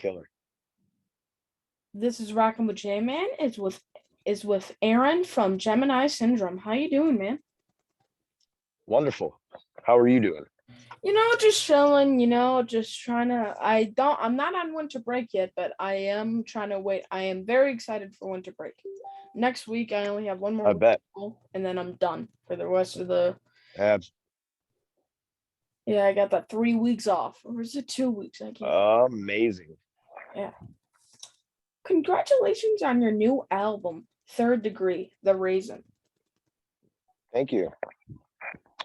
Killer. This is Rockin' with J Man. It's with Aaron from Gemini Syndrome. How you doing, man? Wonderful. How are you doing? Just chilling, just trying to I'm not on winter break yet, but I am trying to wait. I am very excited for winter break. Next week I only have one more I week of bet. school and then I'm done for the rest of the Abs- yeah, I got that 3 weeks off. Or is it 2 weeks? I can't. Amazing. Yeah. Congratulations on your new album, Third Degree, The Raisin. Thank you.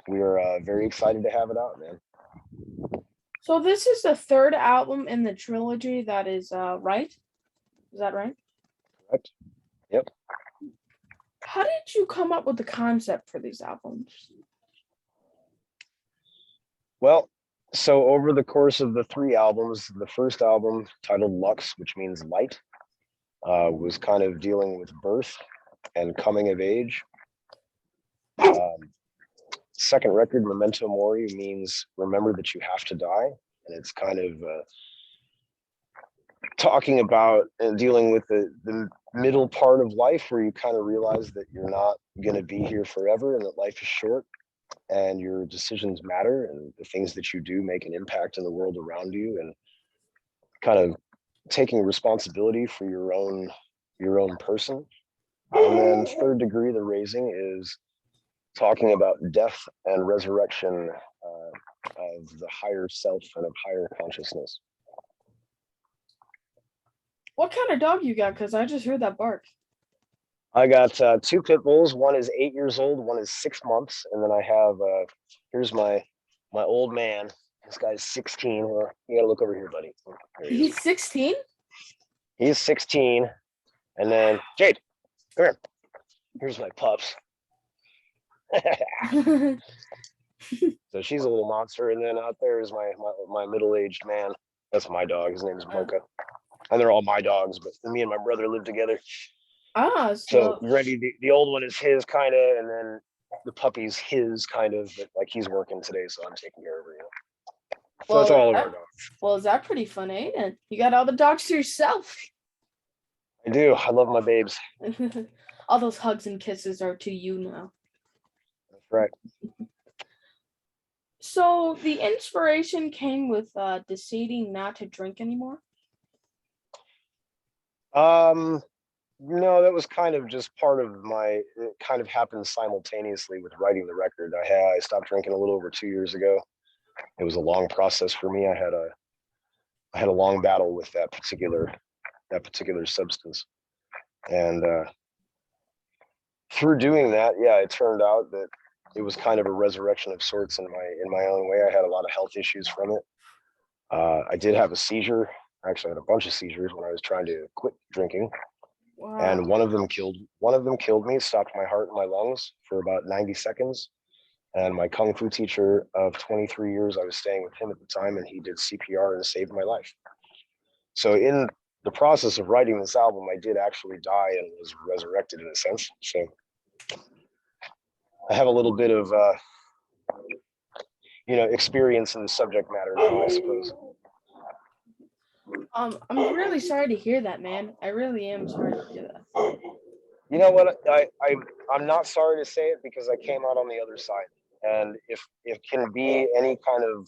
We are very excited to have it out, man. So this is the third album in the trilogy that is right? Is that right? Correct. Yep. How did you come up with the concept for these albums? Well, so over the course of the three albums, the first album titled Lux, which means light, was kind of dealing with birth and coming of age. Second record, Memento Mori, means remember that you have to die. And it's kind of talking about and dealing with the middle part of life where you kind of realize that you're not going to be here forever and that life is short and your decisions matter and the things that you do make an impact in the world around you, and kind of taking responsibility for your own person. And then Third Degree, the raising, is talking about death and resurrection of the higher self and of higher consciousness. What kind of dog you got? Because I just heard that bark. I got two pit bulls. One is 8 years old. One is 6 months. And then I have here's my old man. This guy's 16. Well, you gotta look over here, buddy. He's 16? He's 16. And then Jade, come here. Here's my pups. So she's a little monster. And then out there is my middle-aged man. That's my dog. His name is Mocha. And they're all my dogs, but me and my brother live together. So Randy, the old one is his kind of, and then the puppy's his kind of, but like he's working today, so I'm taking care of her. So it's all of our dogs. Well, is that pretty fun, ain't it? You got all the dogs to yourself. I do. I love my babes. All those hugs and kisses are to you now. That's right. So the inspiration came with deciding not to drink anymore? No, that was kind of just part of it kind of happened simultaneously with writing the record. I stopped drinking a little over 2 years ago. It was a long process for me. I had a long battle with that particular substance. And through doing that, yeah, it turned out that it was kind of a resurrection of sorts in my own way. I had a lot of health issues from it. I did have a seizure. Actually, I had a bunch of seizures when I was trying to quit drinking. Wow. And one of them killed me, stopped my heart and my lungs for about 90 seconds. And my kung fu teacher of 23 years, I was staying with him at the time, and he did CPR and saved my life. So in the process of writing this album, I did actually die and was resurrected in a sense. So I have a little bit of experience in the subject matter now, I suppose. I'm really sorry to hear that, man. I really am sorry to hear that. You know what? I'm not sorry to say it because I came out on the other side. And if it can be any kind of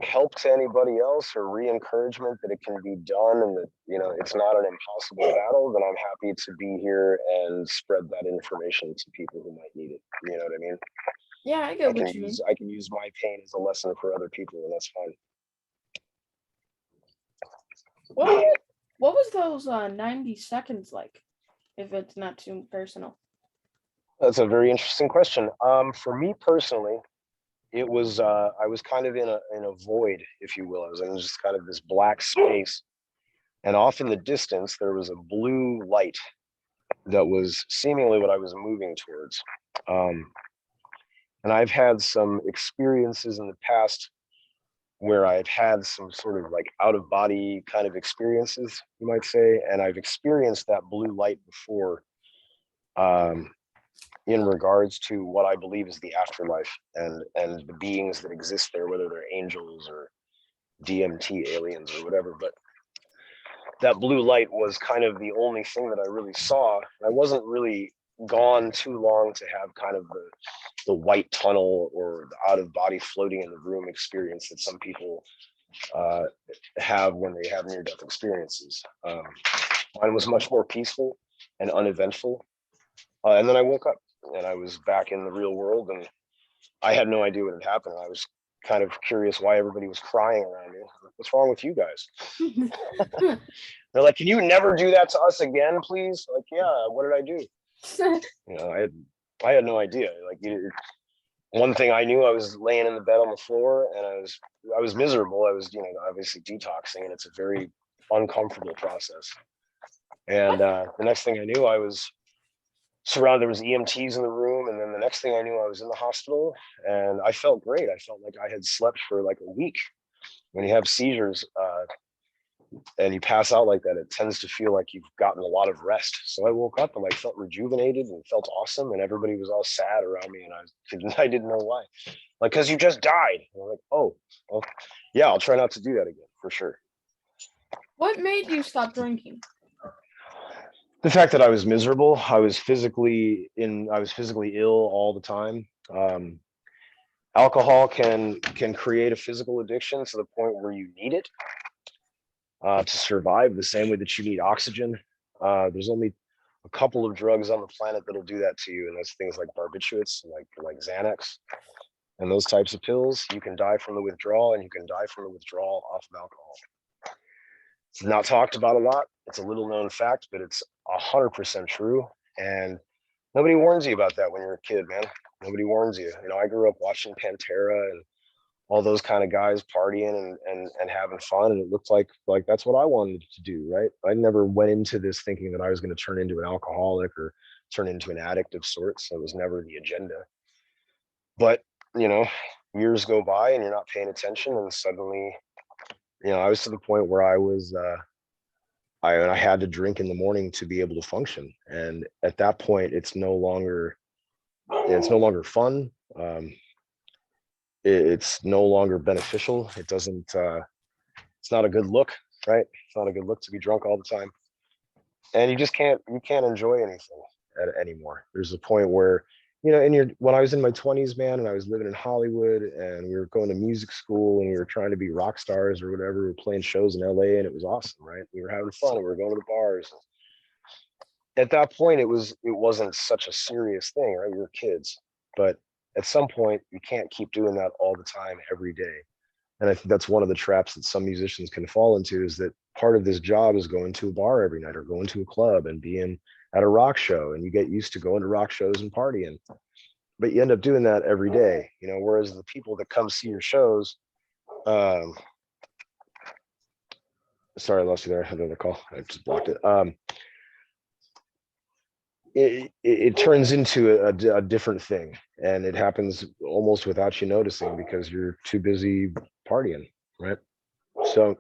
help to anybody else or re-encouragement that it can be done and that it's not an impossible battle, then I'm happy to be here and spread that information to people who might need it. You know what I mean? Yeah, I get what you mean. I can use my pain as a lesson for other people, and that's fine. What was those 90 seconds like, if it's not too personal? That's a very interesting question. For me personally, it was I was kind of in a void, if you will. I was in just kind of this black space, and off in the distance there was a blue light that was seemingly what I was moving towards. And I've had some experiences in the past where I've had some sort of like out of body kind of experiences, you might say, and I've experienced that blue light before. In regards to what I believe is the afterlife and the beings that exist there, whether they're angels or DMT aliens or whatever, but that blue light was kind of the only thing that I really saw. I wasn't really gone too long to have kind of the white tunnel or the out of body floating in the room experience that some people uh, have when they have near death experiences. Mine was much more peaceful and uneventful. And then I woke up and I was back in the real world, and I had no idea what had happened. I was kind of curious why everybody was crying around me. What's wrong with you guys? They're like, can you never do that to us again, please? Like, yeah, what did I do? I had no idea. Like, one thing I knew, I was laying in the bed on the floor, and I was miserable. I was, obviously detoxing, and it's a very uncomfortable process. And the next thing I knew, I was surrounded. There was EMTs in the room, and then the next thing I knew, I was in the hospital, and I felt great. I felt like I had slept for like a week. When you have seizures, and you pass out like that, it tends to feel like you've gotten a lot of rest. So I woke up and like felt rejuvenated and felt awesome, and everybody was all sad around me, and I didn't know why. Like, because you just died. And I'm like, oh, well, yeah, I'll try not to do that again for sure. What made you stop drinking? The fact that I was miserable, I was physically ill all the time. Alcohol can create a physical addiction to the point where you need it to survive, the same way that you need oxygen. There's only a couple of drugs on the planet that'll do that to you, and that's things like barbiturates, like Xanax, and those types of pills. You can die from the withdrawal, and you can die from the withdrawal off of alcohol. It's not talked about a lot. It's a little known fact, but it's 100% true. And nobody warns you about that when you're a kid, man. Nobody warns you. I grew up watching Pantera and all those kind of guys partying and having fun, and it looked like that's what I wanted to do, right? I never went into this thinking that I was going to turn into an alcoholic or turn into an addict of sorts. That was never the agenda. But years go by and you're not paying attention, and suddenly, I was to the point where I had to drink in the morning to be able to function, and at that point, it's no longer fun. It's no longer beneficial. It doesn't. It's not a good look, right? It's not a good look to be drunk all the time, and you can't enjoy anything anymore. There's a point where, when I was in my 20s, man, and I was living in Hollywood, and we were going to music school, and we were trying to be rock stars or whatever. We were playing shows in LA, and it was awesome, right? We were having fun. We were going to the bars. At that point, it wasn't such a serious thing, right? We were kids, but at some point, you can't keep doing that all the time, every day. And I think that's one of the traps that some musicians can fall into, is that part of this job is going to a bar every night or going to a club and being at a rock show, and you get used to going to rock shows and partying, but you end up doing that every day, whereas the people that come see your shows, sorry, I lost you there. I had another call. I just blocked it. It turns into a different thing, and it happens almost without you noticing because you're too busy partying, right? So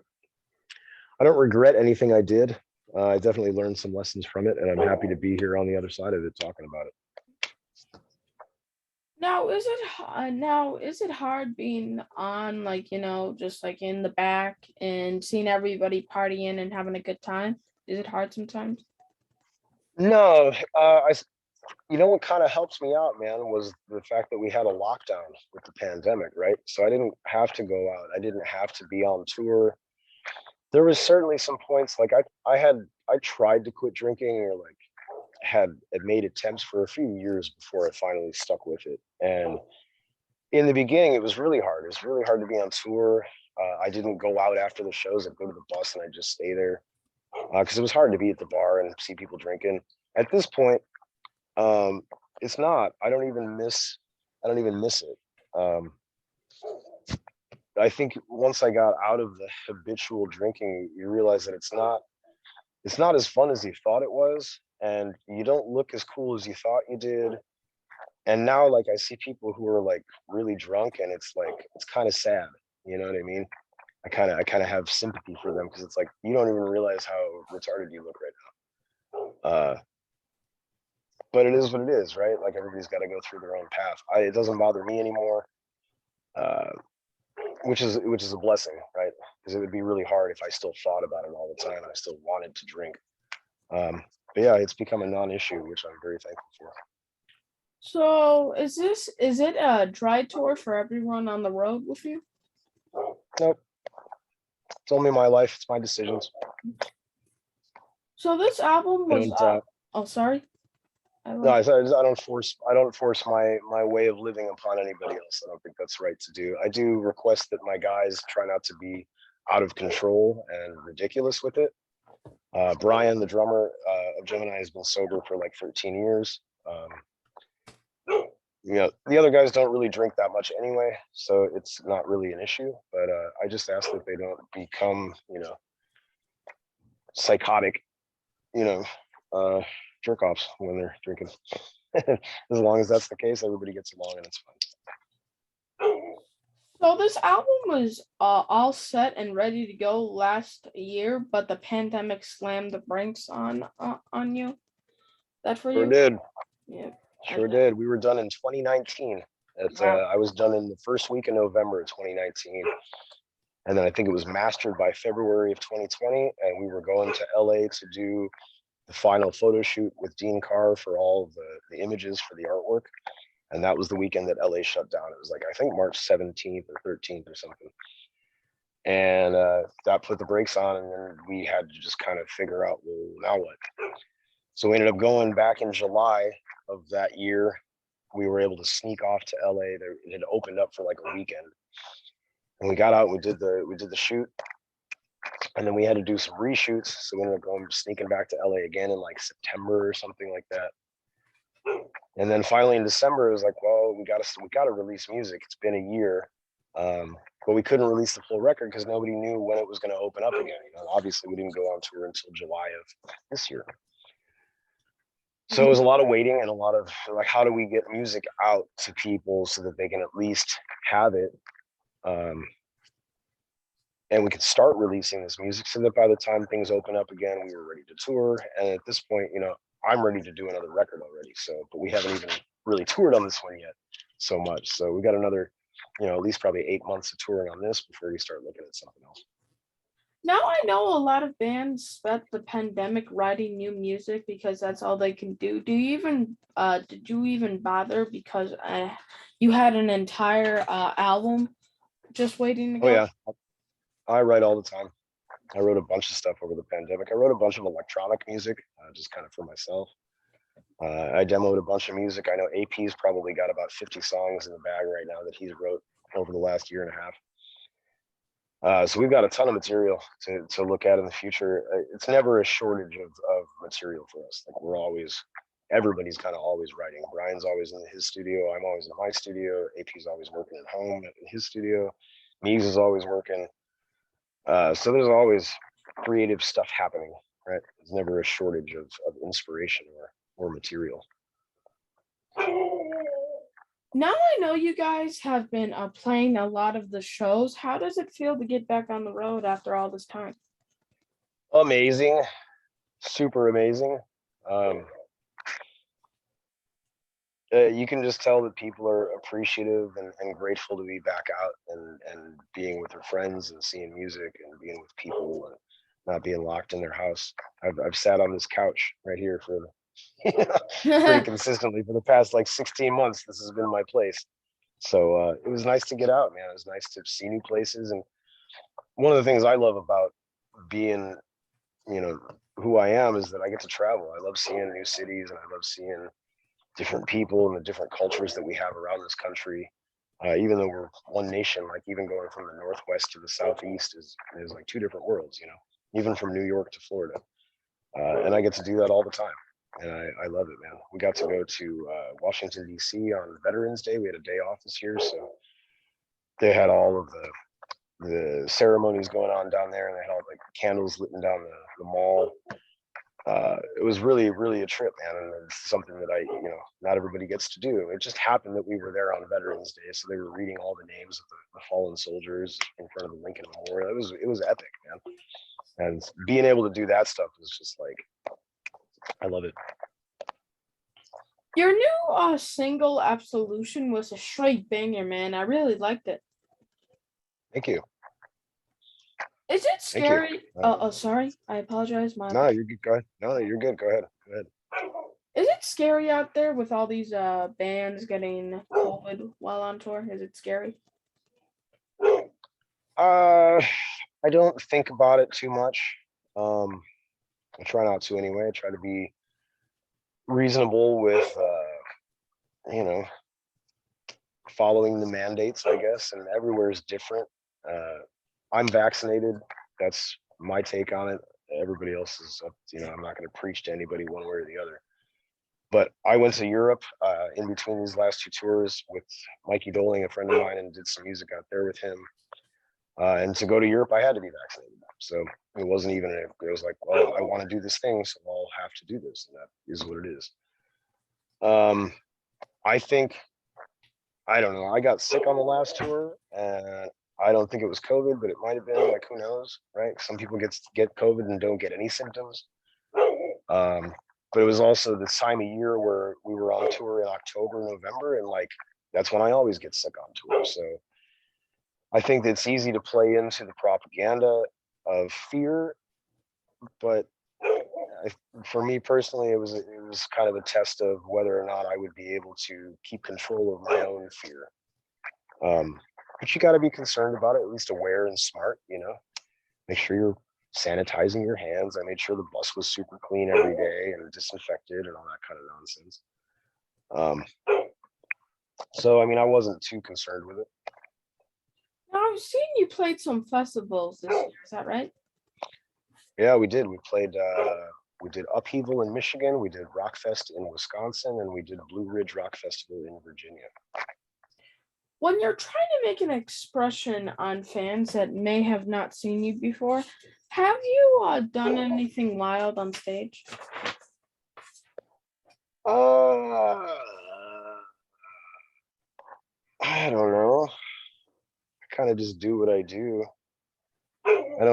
I don't regret anything I did. I definitely learned some lessons from it, and I'm happy to be here on the other side of it talking about it. Now is it hard being on, just like in the back and seeing everybody partying and having a good time? Is it hard sometimes? No, what kind of helps me out, man, was the fact that we had a lockdown with the pandemic, right? So I didn't have to go out. I didn't have to be on tour. There was certainly some points, like I tried to quit drinking, or like had made attempts for a few years before I finally stuck with it. And in the beginning, it was really hard. It was really hard to be on tour. I didn't go out after the shows. I'd go to the bus and I'd just stay there because it was hard to be at the bar and see people drinking. At this point, it's not. I don't even miss it. I think once I got out of the habitual drinking, you realize that it's not as fun as you thought it was, and you don't look as cool as you thought you did. And now, like, I see people who are like really drunk, and it's kind of sad. You know what I mean? I kind of have sympathy for them, because it's like you don't even realize how retarded you look right now. But it is what it is, right? Like, everybody's got to go through their own path. It doesn't bother me anymore. which is a blessing, right? Because it would be really hard if I still thought about it all the time and I still wanted to drink. But yeah, it's become a non-issue, which I'm very thankful for. So is it a dry tour for everyone on the road with you? Nope, it's only my life. It's my decisions. So this album I was don't. oh sorry. No, I don't force my way of living upon anybody else. I don't think that's right to do. I do request that my guys try not to be out of control and ridiculous with it. Brian, the drummer of Gemini, has been sober for like 13 years. The other guys don't really drink that much anyway, so it's not really an issue. But I just ask that they don't become, psychotic, you know, jerk offs when they're drinking. As long as that's the case, everybody gets along and it's fun. So this album was all set and ready to go last year, but the pandemic slammed the brakes on you. That for Sure you? did. Yeah. Sure did. We were done in 2019. Wow. I was done in the first week of November of 2019. And then I think it was mastered by February of 2020. And we were going to LA to do the final photo shoot with Dean Carr for all of the images for the artwork. And that was the weekend that LA shut down. It was like, I think March 17th or 13th or something. And that put the brakes on. And then we had to just kind of figure out, well, now what? So we ended up going back in July of that year. We were able to sneak off to LA. It had opened up for like a weekend. And we got out, we did the shoot. And then we had to do some reshoots. So we ended up sneaking back to LA again in like September or something like that. And then finally in December, it was like, well, we gotta release music. It's been a year. But we couldn't release the full record because nobody knew when it was going to open up again. Obviously we didn't go on tour until July of this year. So it was a lot of waiting and a lot of like, how do we get music out to people so that they can at least have it? And we could start releasing this music so that by the time things open up again, we were ready to tour. And at this point, I'm ready to do another record already. So, but we haven't even really toured on this one yet so much. So we got another, at least probably 8 months of touring on this before we start looking at something else. Now I know a lot of bands spent the pandemic writing new music because that's all they can do. Did you even bother because you had an entire album just waiting to go? Oh yeah, I write all the time. I wrote a bunch of stuff over the pandemic. I wrote a bunch of electronic music, just kind of for myself. I demoed a bunch of music. I know AP's probably got about 50 songs in the bag right now that he's wrote over the last year and a half. So we've got a ton of material to look at in the future. It's never a shortage of material for us. Like everybody's kind of always writing. Brian's always in his studio. I'm always in my studio. AP's always working at home in his studio. Mies is always working. So there's always creative stuff happening, right? There's never a shortage of inspiration or material. Now I know you guys have been playing a lot of the shows. How does it feel to get back on the road after all this time? Amazing, super amazing. You can just tell that people are appreciative and grateful to be back out and being with their friends and seeing music and being with people and not being locked in their house. I've sat on this couch right here for pretty consistently for the past like 16 months. This has been my place. So it was nice to get out, man. It was nice to see new places. And one of the things I love about being, who I am is that I get to travel. I love seeing new cities and I love seeing different people and the different cultures that we have around this country. Even though we're one nation, like even going from the Northwest to the Southeast is like two different worlds, even from New York to Florida. And I get to do that all the time. And I love it, man. We got to go to Washington, D.C. on Veterans Day. We had a day off this year. So they had all of the ceremonies going on down there and they had all like candles lit down the mall. It was really, really a trip, man. And it's something that not everybody gets to do. It just happened that we were there on Veterans Day. So they were reading all the names of the fallen soldiers in front of the Lincoln Memorial. It was epic, man. And being able to do that stuff was just like, I love it. Your new single Absolution was a straight banger, man. I really liked it. Thank you. Is it Thank you. scary? Oh, sorry. I apologize. No, you're good. Go ahead. No, you're good. Go ahead. Go ahead. Is it scary out there with all these bands getting COVID while on tour? Is it scary? Uh, I don't think about it too much. Um, I try not to anyway. I try to be reasonable with, you know, following the mandates, I guess, and everywhere is different. Uh, I'm vaccinated. That's my take on it. Everybody else is up. I'm not going to preach to anybody one way or the other. But I went to Europe in between these last two tours with Mikey Doling, a friend of mine, and did some music out there with him. And to go to Europe, I had to be vaccinated. So it wasn't even, it was like, well, I want to do this thing, so I'll have to do this. And that is what it is. I think, I don't know. I got sick on the last tour, and I don't think it was COVID, but it might have been. Like, who knows, right? Some people get COVID and don't get any symptoms. But it was also the time of year where we were on tour in October, November, and like that's when I always get sick on tour. So I think it's easy to play into the propaganda of fear, but for me personally, it was kind of a test of whether or not I would be able to keep control of my own fear. But you got to be concerned about it, at least aware and smart. Make sure you're sanitizing your hands. I made sure the bus was super clean every day and disinfected and all that kind of nonsense. So I mean, I wasn't too concerned with it. Now, I've seen you played some festivals this year. Is that right? Yeah, we did. We did Upheaval in Michigan, we did Rockfest in Wisconsin, and we did Blue Ridge Rock Festival in Virginia. When you're trying to make an expression on fans that may have not seen you before, have you done anything wild on stage? I don't know. I kind of just do what I do. I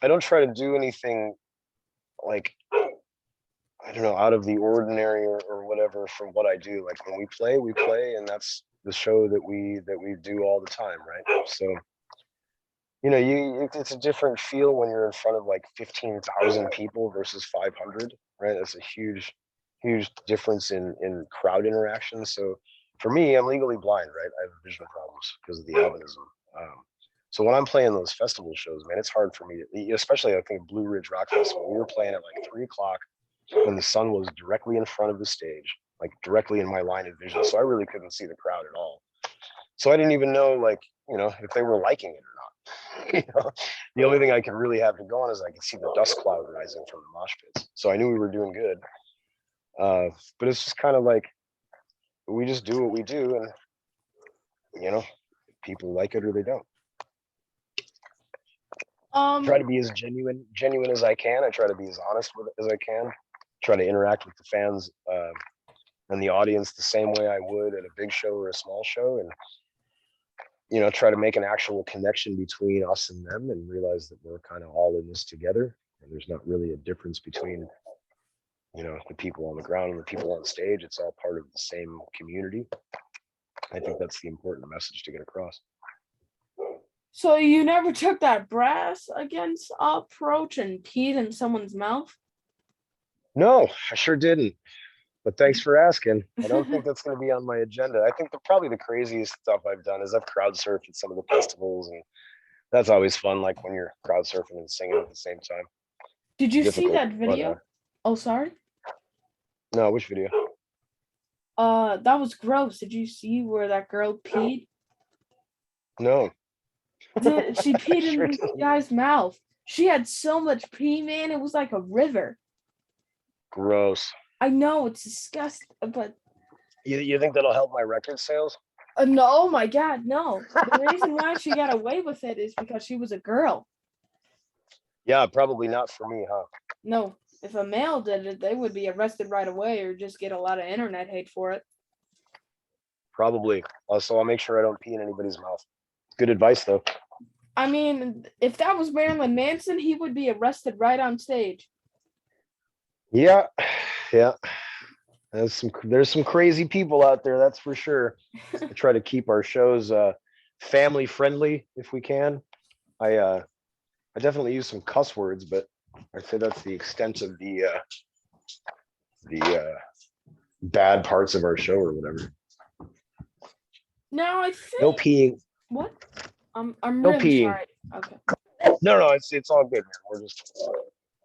don't try to do anything like, I don't know, out of the ordinary or whatever from what I do. Like when we play, and that's the show that we do all the time, right? So it's a different feel when you're in front of like 15,000 people versus 500, right? That's a huge difference in crowd interaction. So for me, I'm legally blind, right? I have vision problems because of the albinism. So when I'm playing those festival shows, man, it's hard for me to, especially I think Blue Ridge Rock Festival. We were playing at like 3 o'clock when the sun was directly in front of the stage, like directly in my line of vision. So I really couldn't see the crowd at all. So I didn't even know, like, if they were liking it or not. The only thing I could really have to go on is I could see the dust cloud rising from the mosh pits. So I knew we were doing good. But it's just kind of like we just do what we do, and people like it or they don't. Try to be as genuine as I can. I try to be as honest with it as I can. Try to interact with the fans and the audience the same way I would at a big show or a small show, and try to make an actual connection between us and them, and realize that we're kind of all in this together, and there's not really a difference between the people on the ground and the people on stage. It's all part of the same community. I think that's the important message to get across. So you never took that brass against approach and peed in someone's mouth? No, I sure didn't. But thanks for asking. I don't think that's going to be on my agenda. I think probably the craziest stuff I've done is I've crowd surfed at some of the festivals, and that's always fun. Like when you're crowd surfing and singing at the same time. Did you see that video? Oh, sorry. No, which video? That was gross. Did you see where that girl peed? No. She peed in this guy's mouth. She had so much pee, man. It was like a river. Gross. I know, it's disgusting, but you think that'll help my record sales? No, oh my God, no. The reason why she got away with it is because she was a girl. Yeah, probably not for me, huh? No, if a male did it, they would be arrested right away or just get a lot of internet hate for it. Probably. So I'll make sure I don't pee in anybody's mouth. Good advice, though. I mean, if that was Marilyn Manson, he would be arrested right on stage. Yeah. There's some crazy people out there, that's for sure. I try to keep our shows family friendly if we can. I definitely use some cuss words, but I'd say that's the extent of the bad parts of our show or whatever. Now I No think peeing. what? I'm No really peeing. sorry. Okay. No, it's all good, man.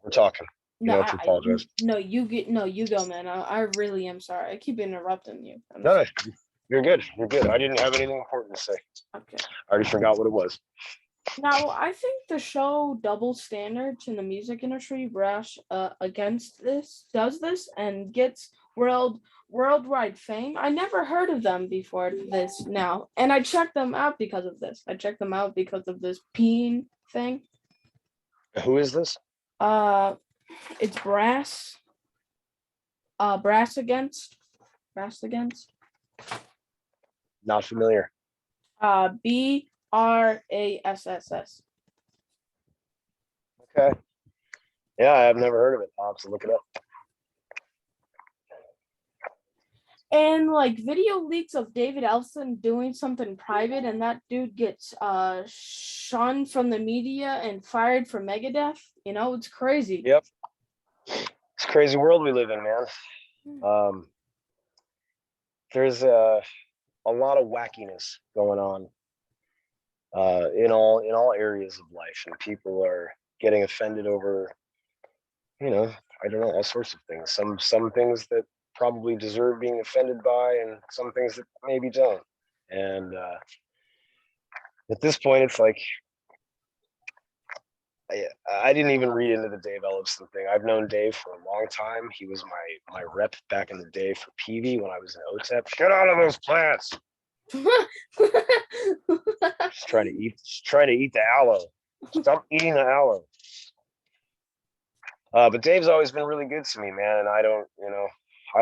We're talking. You No, don't have to apologize. no, you go, man. I really am sorry. I keep interrupting you. I'm No, sorry. you're good. You're good. I didn't have anything important to say. Okay. I already forgot what it was. Now I think the show double standards in the music industry, Brash, against this does this and gets worldwide fame. I never heard of them before this now, and I checked them out because of this. I checked them out because of this peen thing. Who is this? Uh, it's Brass. Brass against. Brass against. Not familiar. BRASSS. Okay. Yeah, I've never heard of it. I'll have to look it up. And like video leaks of David Elson doing something private, and that dude gets shunned from the media and fired from Megadeth. It's crazy. Yep. It's a crazy world we live in, man. There's a lot of wackiness going on in all areas of life, and people are getting offended over, I don't know, all sorts of things. Some things that probably deserve being offended by, and some things that maybe don't. And at this point, it's like I didn't even read into the Dave Ellefson thing. I've known Dave for a long time. He was my rep back in the day for PV when I was in OTEP. Get out of those plants. Just trying to eat the aloe. Stop eating the aloe. But Dave's always been really good to me, man. And I don't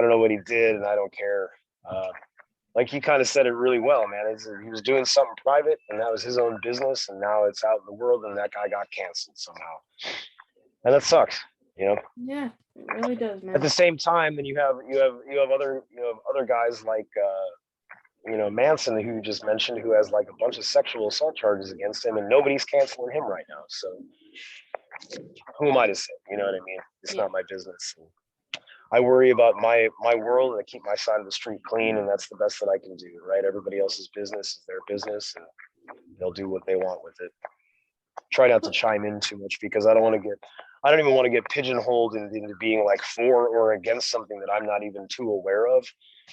know what he did, and I don't care. Like he kind of said it really well, man. He was doing something private, and that was his own business, and now it's out in the world, and that guy got canceled somehow, and that sucks, Yeah, it really does, man. At the same time, then you have other guys like Manson, who you just mentioned, who has like a bunch of sexual assault charges against him, and nobody's canceling him right now. So who am I to say? You know what I mean? It's not my business. I worry about my world, and I keep my side of the street clean, and that's the best that I can do, right? Everybody else's business is their business, and they'll do what they want with it. Try not to chime in too much, because I don't even want to get pigeonholed into being like for or against something that I'm not even too aware of,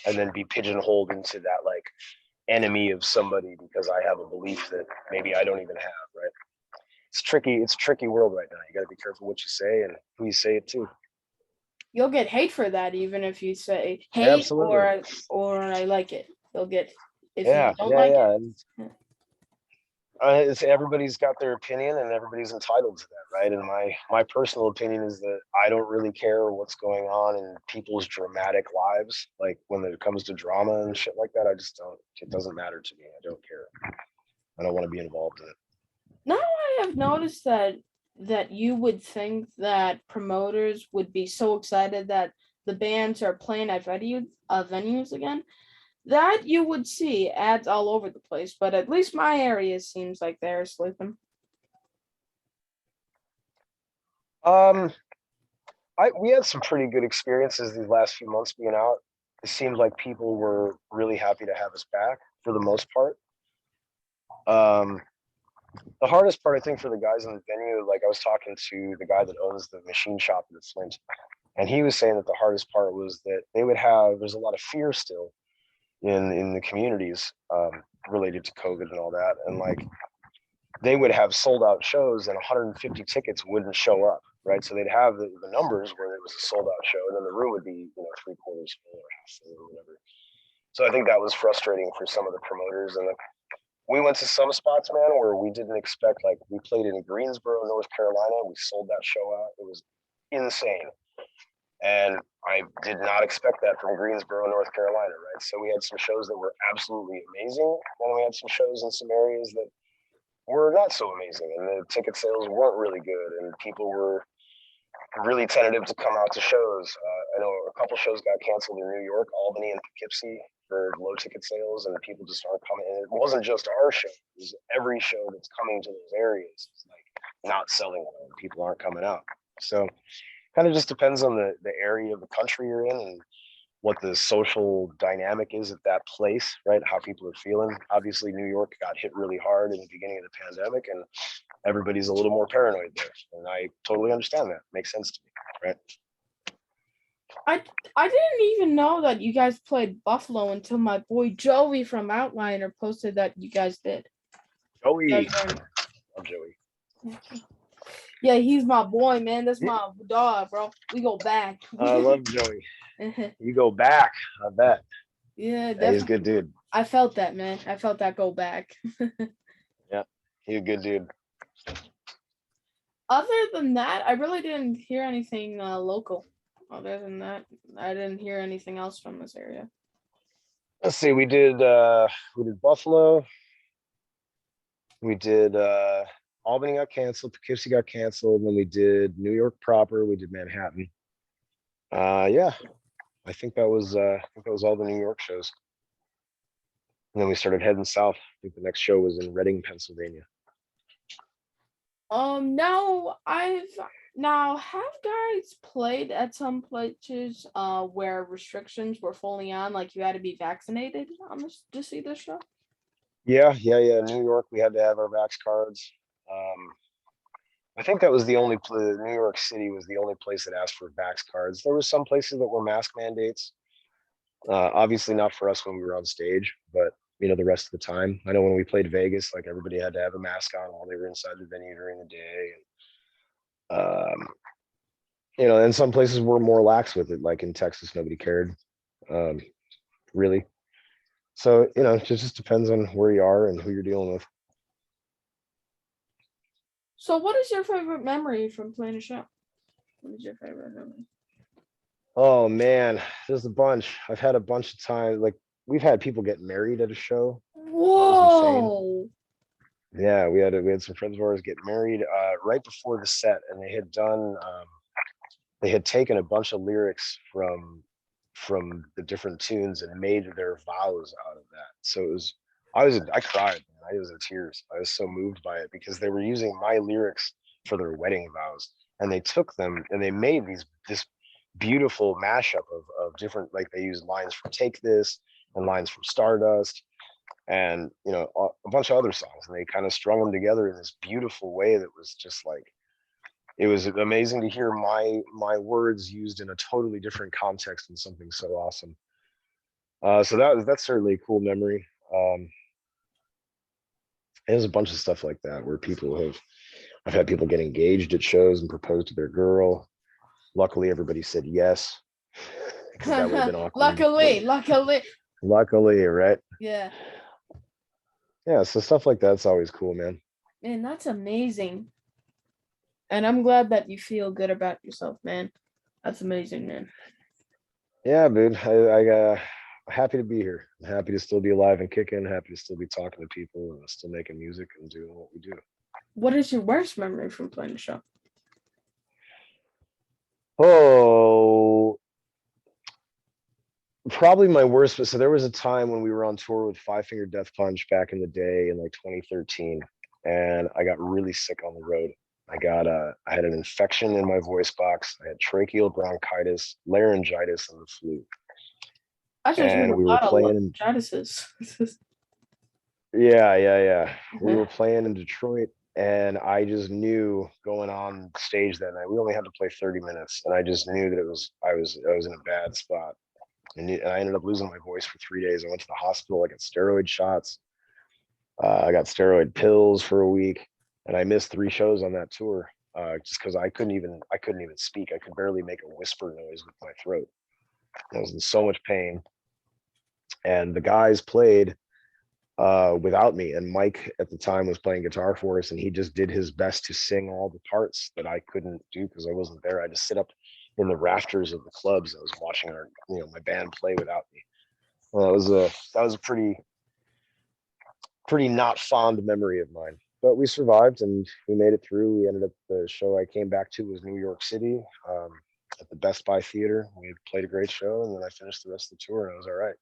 and then be pigeonholed into that like enemy of somebody because I have a belief that maybe I don't even have, right? It's tricky. It's a tricky world right now. You got to be careful what you say and who you say it to. You'll get hate for that, even if you say hate. Absolutely. or I like it. You'll get if Yeah, you don't like it. It's everybody's got their opinion, and everybody's entitled to that, right? And my personal opinion is that I don't really care what's going on in people's dramatic lives. Like when it comes to drama and shit like that, I just don't. It doesn't matter to me. I don't care. I don't want to be involved in it. Now I have noticed that you would think that promoters would be so excited that the bands are playing at venues again, that you would see ads all over the place. But at least my area seems like they're sleeping. Um, we had some pretty good experiences these last few months being out. It seemed like people were really happy to have us back for the most part. The hardest part, I think, for the guys in the venue, like I was talking to the guy that owns the machine shop in Flint, and he was saying that the hardest part was that there's a lot of fear still in the communities related to COVID and all that, and like they would have sold out shows and 150 tickets wouldn't show up, right? So they'd have the numbers where it was a sold out show, and then the room would be 3/4 full or half full or whatever. So I think that was frustrating for some of the promoters. And we went to some spots, man, where we didn't expect. Like we played in Greensboro, North Carolina. We sold that show out. It was insane. And I did not expect that from Greensboro, North Carolina, right? So we had some shows that were absolutely amazing. And we had some shows in some areas that were not so amazing. And the ticket sales weren't really good. And people were really tentative to come out to shows. I know a couple shows got canceled in New York, Albany, and Poughkeepsie for low ticket sales, and people just aren't coming. And it wasn't just our show; it was every show that's coming to those areas is like not selling well, and people aren't coming out. So, kind of just depends on the area of the country you're in and what the social dynamic is at that place, right? How people are feeling. Obviously, New York got hit really hard in the beginning of the pandemic, and everybody's a little more paranoid there. And I totally understand that. Makes sense to me, right? I didn't even know that you guys played Buffalo until my boy Joey from Outliner posted that you guys did. Joey, You guys were love Joey. Yeah, he's my boy, man. That's my dog, bro. We go back. I love Joey. You go back, I bet. Yeah, Yeah, he's a definitely. good dude. I felt that, man. I felt that go back. Yeah, he's a good dude. Other than that, I really didn't hear anything local. Other than that, I didn't hear anything else from this area. Let's see, we did Buffalo. We did Albany got canceled, Poughkeepsie got canceled, and then we did New York proper, we did Manhattan. Yeah, I think that was all the New York shows. And then we started heading south. I think the next show was in Reading, Pennsylvania. Now have guys played at some places where restrictions were fully on, like you had to be vaccinated on this to see this show? Yeah. New York, we had to have our vax cards. I think that was the only New York City was the only place that asked for vax cards. There were some places that were mask mandates. Obviously not for us when we were on stage, but the rest of the time. I know when we played Vegas, like everybody had to have a mask on while they were inside the venue during the day. And some places were more lax with it, like in Texas, nobody cared, really. So, it just depends on where you are and who you're dealing with. So what is your favorite memory from playing a show? What is your favorite memory? Oh man, there's a bunch. I've had a bunch of times, like we've had people get married at a show. Whoa. Yeah, we had some friends of ours get married right before the set, and they had taken a bunch of lyrics from the different tunes and made their vows out of that. So I cried, man. I was in tears. I was so moved by it because they were using my lyrics for their wedding vows, and they took them and they made this beautiful mashup of different, like they used lines from Take This and lines from Stardust and a bunch of other songs, and they kind of strung them together in this beautiful way that was just like, it was amazing to hear my words used in a totally different context and something so awesome. So that's certainly a cool memory. There's a bunch of stuff like that where I've had people get engaged at shows and propose to their girl. Luckily, everybody said yes, because that would have been awkward. Luckily, right? Yeah. Yeah, so stuff like that's always cool, man. Man, that's amazing. And I'm glad that you feel good about yourself, man. That's amazing, man. Yeah, dude. I'm happy to be here. I'm happy to still be alive and kicking. Happy to still be talking to people and still making music and doing what we do. What is your worst memory from playing the show? Oh, probably my worst. So there was a time when we were on tour with Five Finger Death Punch back in the day in like 2013, and I got really sick on the road. I had an infection in my voice box. I had tracheal bronchitis, laryngitis, and the flu. I just And we were playing. Yeah. We were playing in Detroit, and I just knew going on stage that night. We only had to play 30 minutes, and I just knew that I was in a bad spot, and I ended up losing my voice for 3 days. I went to the hospital. I got steroid shots. I got steroid pills for a week, and I missed 3 shows on that tour just because I couldn't even speak. I could barely make a whisper noise with my throat. I was in so much pain, and the guys played without me, and Mike at the time was playing guitar for us, and he just did his best to sing all the parts that I couldn't do because I wasn't there. I just sit up in the rafters of the clubs. I was watching my band play without me. Well, that was a pretty not fond memory of mine, but we survived and we made it through. We ended up, the show I came back to was New York City. at the Best Buy Theater. We played a great show, and then I finished the rest of the tour, and I was all right.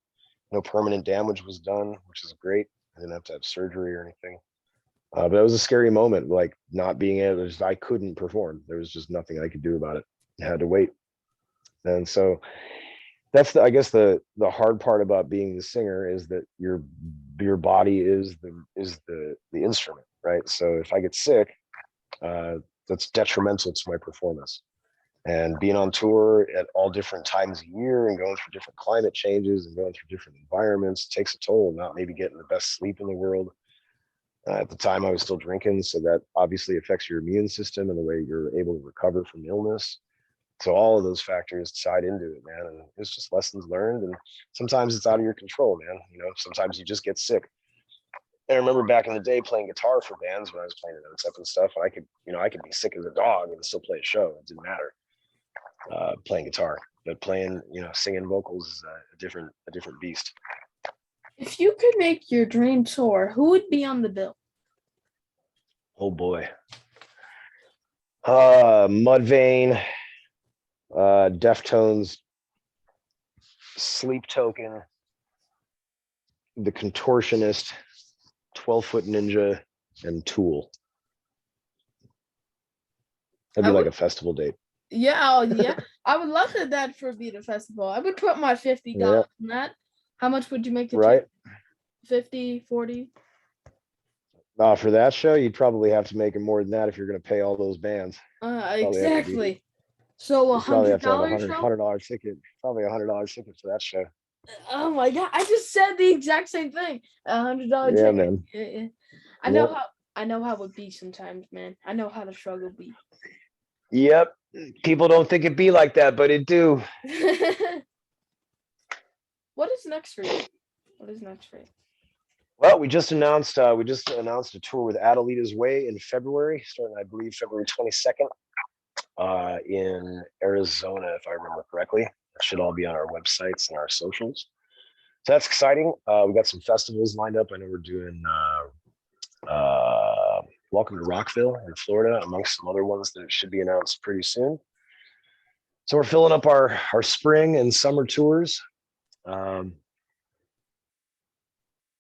No permanent damage was done, which is great. I didn't have to have surgery or anything. But it was a scary moment, like not being able to, I couldn't perform. There was just nothing I could do about it. I had to wait. And so that's I guess the hard part about being the singer is that your body is the instrument, right? So if I get sick, that's detrimental to my performance. And being on tour at all different times of year and going through different climate changes and going through different environments takes a toll. Not maybe getting the best sleep in the world. At the time, I was still drinking, so that obviously affects your immune system and the way you're able to recover from illness. So all of those factors tied into it, man. And it's just lessons learned. And sometimes it's out of your control, man. You know, sometimes you just get sick. And I remember back in the day playing guitar for bands when I was playing in notes up and stuff. And I could be sick as a dog and still play a show. It didn't matter. Playing guitar, but playing, singing vocals is a different beast. If you could make your dream tour, who would be on the bill? Oh boy. Mudvayne, Deftones, Sleep Token, The Contortionist, 12-Foot Ninja, and Tool. That'd be like a festival date. Yeah, yeah. I would love that for be the festival. I would put my $50 on that. How much would you make the right? 50, 40? For that show, you'd probably have to make it more than that if you're going to pay all those bands. Exactly. So $100 $100 ticket. Probably $100 ticket for that show. Oh my god! I just said the exact same thing. $100 yeah, ticket. Man. Yeah. I know how it be sometimes, man. I know how the struggle be. Yep. People don't think it be like that, but it do. What is next for you? Well, we just announced a tour with Adelita's Way in February, starting I believe February 22nd, in Arizona, if I remember correctly. It should all be on our websites and our socials. So that's exciting. We got some festivals lined up. I know we're doing Welcome to Rockville in Florida, amongst some other ones that should be announced pretty soon. So we're filling up our spring and summer tours.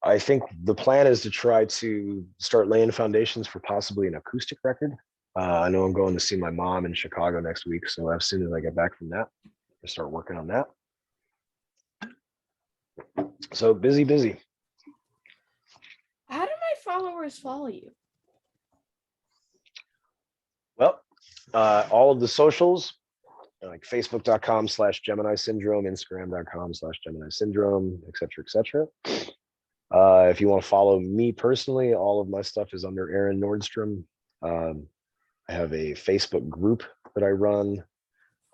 I think the plan is to try to start laying foundations for possibly an acoustic record. I know I'm going to see my mom in Chicago next week, so as soon as I get back from that, I'll start working on that. So busy. How do my followers follow you? Well, all of the socials, like facebook.com/Gemini Syndrome, Instagram.com/Gemini Syndrome, etc. If you want to follow me personally, all of my stuff is under Aaron Nordstrom. I have a Facebook group that I run.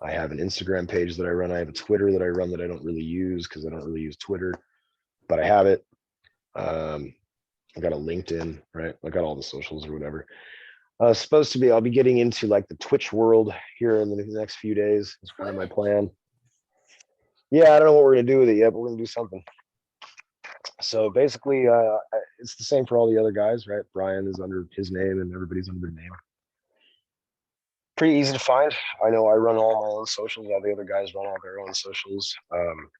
I have an Instagram page that I run. I have a Twitter that I run that I don't really use because I don't really use Twitter, but I have it. I got a LinkedIn, right? I got all the socials or whatever. I'll be getting into like the Twitch world here in the next few days. It's kind of my plan. Yeah, I don't know what we're going to do with it yet, but we're going to do something. So basically, it's the same for all the other guys, right? Brian is under his name and everybody's under their name. Pretty easy to find. I know I run all my own socials. All the other guys run all their own socials.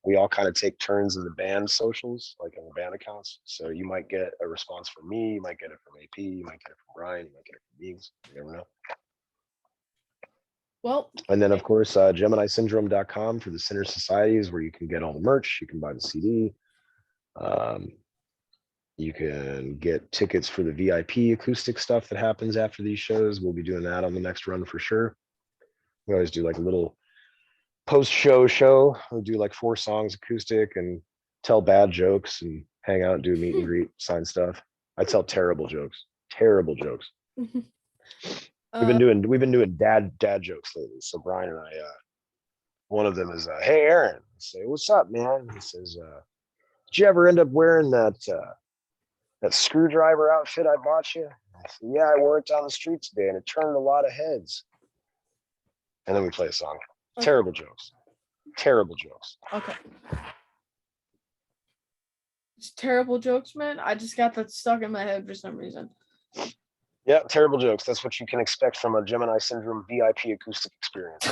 We all kind of take turns in the band socials, like in the band accounts. So you might get a response from me. You might get it from AP. You might get it from Brian. You might get it from Eames. You never know. Well, and then of course, GeminiSyndrome.com for the Sinner Societies, where you can get all the merch. You can buy the CD. You can get tickets for the VIP acoustic stuff that happens after these shows. We'll be doing that on the next run for sure. We always do like a little post-show. We'll do like 4 songs acoustic and tell bad jokes and hang out and do a meet and greet, sign stuff. I tell terrible jokes. We've been doing dad jokes lately. So Brian and I, one of them is, hey Aaron. I say, what's up, man? He says, did you ever end up wearing that screwdriver outfit I bought you? I said, yeah, I wore it down the street today and it turned a lot of heads. And then we play a song. Okay. Terrible jokes. Okay. It's terrible jokes, man. I just got that stuck in my head for some reason. Yeah, terrible jokes. That's what you can expect from a Gemini Syndrome VIP acoustic experience.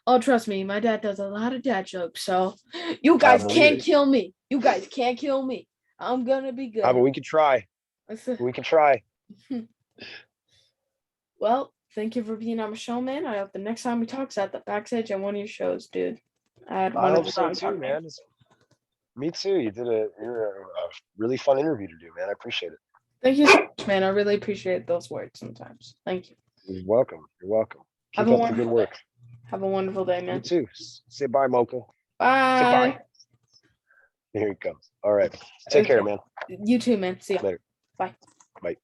Oh, trust me, my dad does a lot of dad jokes. So you I guys believe can't it. kill me. You guys can't kill me. I'm gonna be But good. we could try. We can try. Well, thank you for being on my show, man. I hope the next time we talk is at the backstage at one of your shows, dude. I had I one of hope the so songs too, on there. man. Me too. You're a really fun interview to do, man. I appreciate it. Thank you so much, man. I really appreciate those words sometimes. Thank you. You're welcome. You're welcome. Have Keep a up the good wonderful day. work. Have a wonderful day, You man. too. Say bye, Mocha. Say bye. Bye. Here he comes. All right. Take care, Okay. man. You too, man. See ya. Later. Bye. Bye.